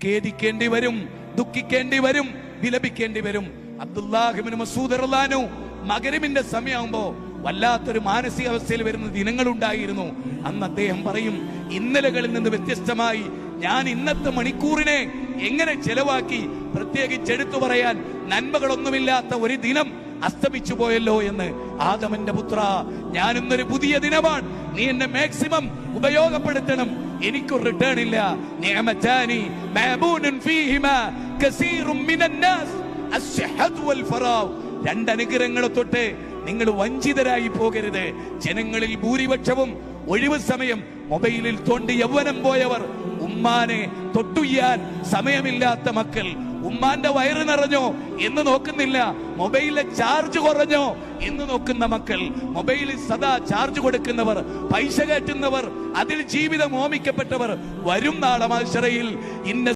ഖേദിക്കേണ്ടി വരും, ദുഃഖിക്കേണ്ടി വരും, വിലപിക്കേണ്ടി വരും. അബ്ദുല്ലാഹ് ഇബ്നു മസ്ഊദ് റളിയല്ലാഹു മഗ്‌രിബിന്റെ സമയമാകുമ്പോ വല്ലാത്തൊരു മാനസികാവസ്ഥയിൽ വരുന്ന ദിനങ്ങളുണ്ടായിരുന്നു. അന്ന് അദ്ദേഹം പറയും, ഇന്നലകളിൽ നിന്ന് വ്യത്യസ്തമായി ഞാൻ ഇന്നത്തെ മണിക്കൂറിനെ എങ്ങനെ ചെലവാക്കി, പ്രത്യേകിച്ച് എടുത്തു പറയാൻ നന്മകളൊന്നുമില്ലാത്ത ഒരു ദിനം അസ്തമിച്ചു പോയല്ലോ എന്ന്. ആദമന്റെ പുത്ര, ഞാൻ ഇന്നൊരു പുതിയ ദിനമാണ്, നീ എന്നെ മാക്സിമം ഉപയോഗപ്പെടുത്തണം, എനിക്കൊരു റിട്ടേൺ ഇല്ല. നിഅമതാനി മഅബൂനുൻ ഫീഹിമാ കസീറുൻ മിനൻ നാസ് അസ്സഹതു വൽ ഫറാഗ്. രണ്ട് അനുഗ്രഹങ്ങളെ തൊട്ട് നിങ്ങൾ വഞ്ചിതരായി പോകരുത്. ജനങ്ങളിൽ ഭൂരിപക്ഷവും ഒഴിവ് സമയം മൊബൈലിൽ തോണ്ടി യൗവനം പോയവർ, ഉമ്മാനെ തൊട്ടുയ്യാൻ സമയമില്ലാത്ത മക്കൾ, ഉമ്മാന്റെ വയറ് നിറഞ്ഞോ എന്ന് നോക്കുന്നില്ല, മൊബൈലിലെ ചാർജ് കുറഞ്ഞോ എന്ന് നോക്കുന്ന മക്കൾ, മൊബൈലിൽ സദാ ചാർജ് കൊടുക്കുന്നവർ, പൈസ കയറ്റുന്നവർ, അതിൽ ജീവിതം ഓമിക്കപ്പെട്ടവർ വരും നാളെ മഹ്ശറയിൽ ഇന്ന